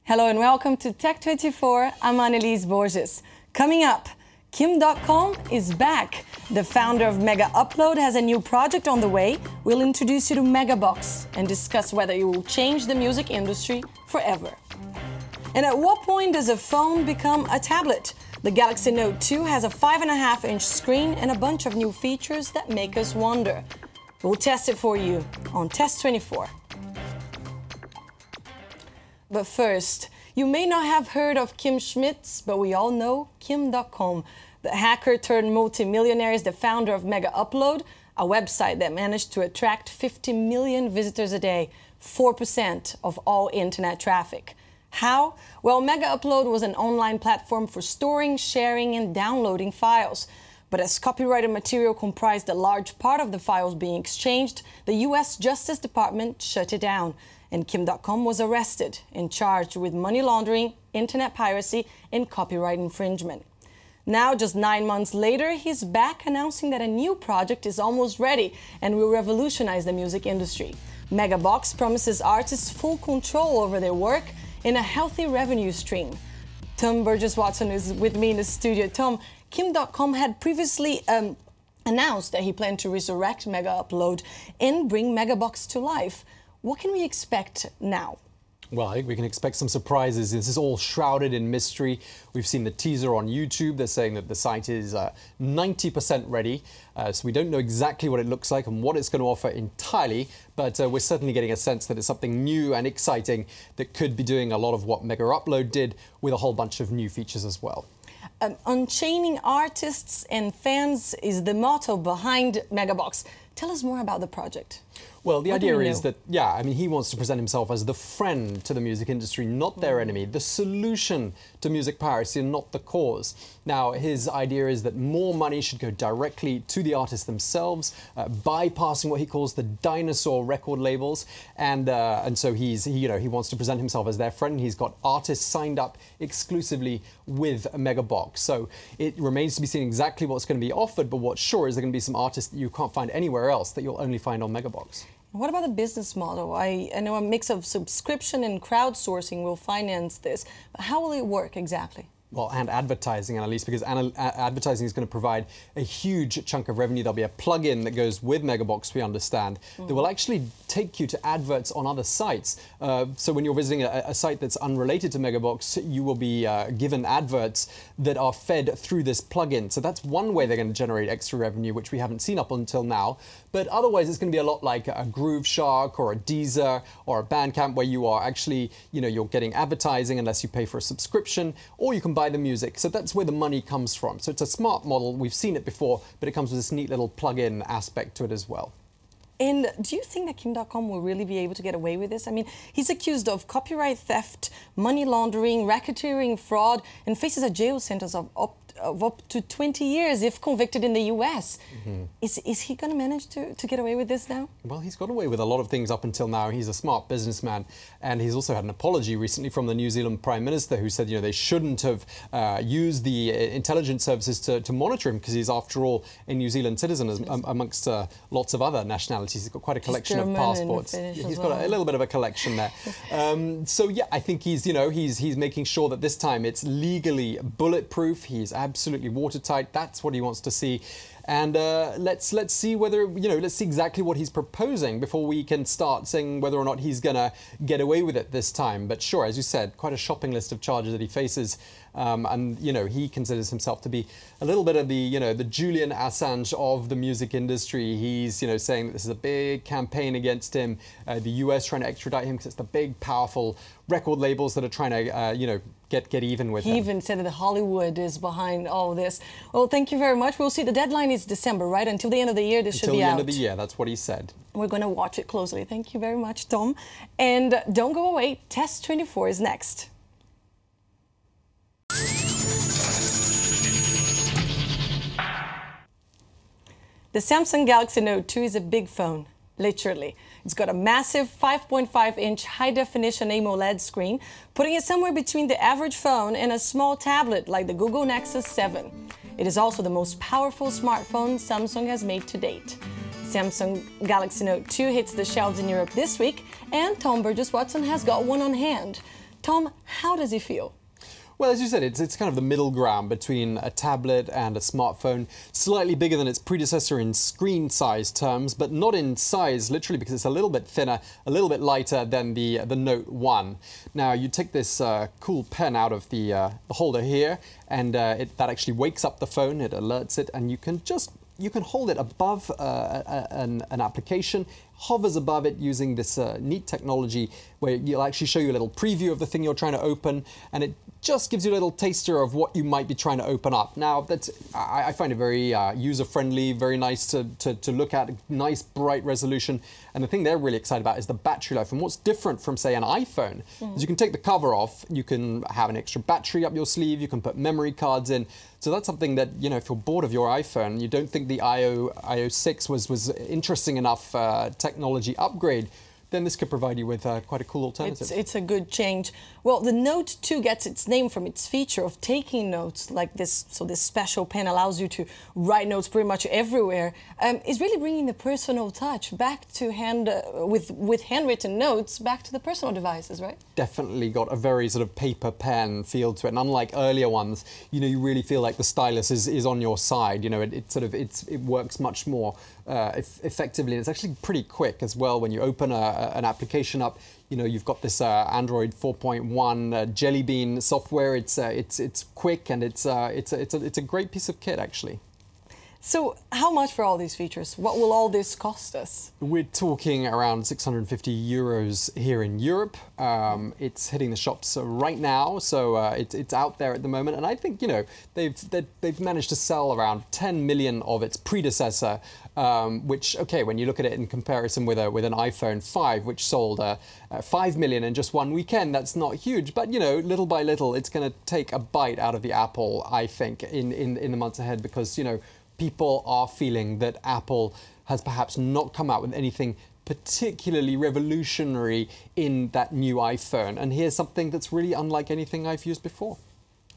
Hello and welcome to Tech24. I'm Annelise Borges. Coming up, Kim.com is back. The founder of Mega Upload has a new project on the way. We'll introduce you to Megabox and discuss whether it will change the music industry forever. And at what point does a phone become a tablet? The Galaxy Note 2 has a 5.5-inch screen and a bunch of new features that make us wonder. We'll test it for you on Test24. But first, you may not have heard of Kim Schmitz, but we all know Kim.com. The hacker turned multimillionaire is the founder of Mega Upload, a website that managed to attract 50 million visitors a day, 4% of all internet traffic. How? Well, Mega Upload was an online platform for storing, sharing, and downloading files. But as copyrighted material comprised a large part of the files being exchanged, the U.S. Justice Department shut it down. And Kim.com was arrested and charged with money laundering, internet piracy, and copyright infringement. Now, just 9 months later, he's back announcing that a new project is almost ready and will revolutionize the music industry. Megabox promises artists full control over their work and a healthy revenue stream. Tom Burgess-Watson is with me in the studio. Tom, Kim.com had previously announced that he planned to resurrect Mega Upload and bring Megabox to life. What can we expect now? Well, I think we can expect some surprises. This is all shrouded in mystery. We've seen the teaser on YouTube. They're saying that the site is 90% ready. So we don't know exactly what it looks like and what it's going to offer entirely, but we're certainly getting a sense that it's something new and exciting that could be doing a lot of what Mega Upload did with a whole bunch of new features as well. Unchaining artists and fans is the motto behind Megabox. Tell us more about the project. Well, the idea is that, he wants to present himself as the friend to the music industry, not their enemy, the solution to music piracy and not the cause. Now, his idea is that more money should go directly to the artists themselves, bypassing what he calls the dinosaur record labels. And so he wants to present himself as their friend. He's got artists signed up exclusively with Megabox. So it remains to be seen exactly what's going to be offered, but what's sure is there are going to be some artists that you can't find anywhere else that you'll only find on Megabox. What about the business model? I know a mix of subscription and crowdsourcing will finance this. But how will it work exactly? Well, and advertising, Annalise, because advertising is going to provide a huge chunk of revenue. There'll be a plug-in that goes with Megabox, we understand, that will actually take you to adverts on other sites. So when you're visiting a site that's unrelated to Megabox, you will be given adverts that are fed through this plug-in. So that's one way they're going to generate extra revenue, which we haven't seen up until now. But otherwise, it's going to be a lot like a Groove Shark or a Deezer or a Bandcamp, where you are actually, you're getting advertising unless you pay for a subscription, or you can buy the music. So that's where the money comes from. So it's a smart model. We've seen it before, but it comes with this neat little plug-in aspect to it as well. And do you think that Kim.com will really be able to get away with this? I mean, he's accused of copyright theft, money laundering, racketeering, fraud, and faces a jail sentence of up to 20 years if convicted in the US. Is he going to manage to get away with this now? Well, he's got away with a lot of things up until now. He's a smart businessman, and he's also had an apology recently from the New Zealand Prime Minister, who said, they shouldn't have used the intelligence services to monitor him, because he's, after all, a New Zealand citizen amongst lots of other nationalities. He's got quite a collection of passports. He's got a little bit of a collection there. So yeah, I think he's making sure that this time it's legally bulletproof. He's absolutely watertight. That's what he wants to see. And let's see whether, let's see exactly what he's proposing before we can start saying whether or not he's going to get away with it this time. But sure, as you said, quite a shopping list of charges that he faces. And, he considers himself to be a little bit of the, the Julian Assange of the music industry. He's, saying that this is a big campaign against him. The US trying to extradite him because it's the big, powerful record labels that are trying to, get even with him. He even said that Hollywood is behind all this. Well, thank you very much. We'll see. The deadline is December, right? Until the end of the year, this should be out. Until the end of the year, that's what he said. We're going to watch it closely. Thank you very much, Tom. And don't go away. Test24 is next. The Samsung Galaxy Note 2 is a big phone, literally. It's got a massive 5.5-inch high-definition AMOLED screen, putting it somewhere between the average phone and a small tablet like the Google Nexus 7. It is also the most powerful smartphone Samsung has made to date. Samsung Galaxy Note 2 hits the shelves in Europe this week, and Tom Burgess-Watson has got one on hand. Tom, how does it feel? Well, as you said, it's kind of the middle ground between a tablet and a smartphone, slightly bigger than its predecessor in screen size terms, but not in size, literally, because it's a little bit thinner, a little bit lighter than the Note 1. Now, you take this cool pen out of the holder here, and that actually wakes up the phone, it alerts it, and you can hold it above an application, hovers above it using this neat technology where you'll actually show you a little preview of the thing you're trying to open, and it just gives you a little taster of what you might be trying to open up. Now, I find it very user-friendly, very nice to look at, nice bright resolution. And the thing they're really excited about is the battery life. And what's different from, say, an iPhone is you can take the cover off, you can have an extra battery up your sleeve, you can put memory cards in. So that's something that, you know, if you're bored of your iPhone, you don't think the IO6 was interesting enough technology upgrade, then this could provide you with quite a cool alternative. It's a good change. Well, the Note 2 gets its name from its feature of taking notes like this. So this special pen allows you to write notes pretty much everywhere. It's really bringing the personal touch back to with handwritten notes back to the personal devices, right? Definitely got a very sort of paper pen feel to it. And unlike earlier ones, you know, you really feel like the stylus is on your side. You know, it works much more effectively. And it's actually pretty quick as well. When you open an application up, you know, you've got this Android 4.1 Jelly Bean software. It's quick, and it's a great piece of kit actually. So how much for all these features? What will all this cost us? We're talking around 650 euros here in Europe. It's hitting the shops right now, so it's out there at the moment. And I think, you know, they've managed to sell around 10 million of its predecessor, which, okay, when you look at it in comparison with an iPhone 5, which sold 5 million in just one weekend, that's not huge. But, you know, little by little, it's going to take a bite out of the Apple, I think, in the months ahead, because, you know, people are feeling that Apple has perhaps not come out with anything particularly revolutionary in that new iPhone. And here's something that's really unlike anything I've used before.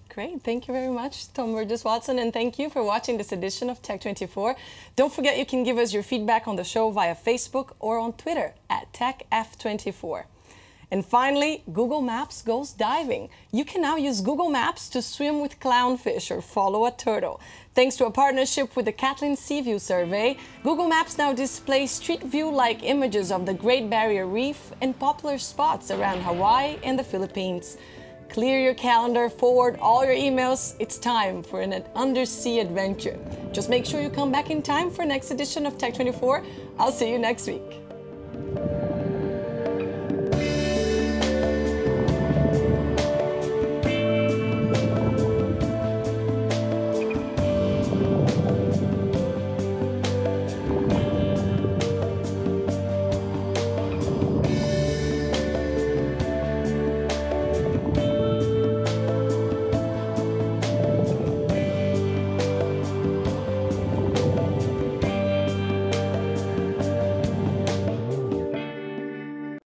Great. Thank you very much, Tom Burgess-Watson, and thank you for watching this edition of Tech24. Don't forget you can give us your feedback on the show via Facebook or on Twitter at TechF24. And finally, Google Maps goes diving. You can now use Google Maps to swim with clownfish or follow a turtle. Thanks to a partnership with the Kathleen Seaview Survey, Google Maps now displays street view-like images of the Great Barrier Reef and popular spots around Hawaii and the Philippines. Clear your calendar, forward all your emails. It's time for an undersea adventure. Just make sure you come back in time for next edition of Tech24. I'll see you next week.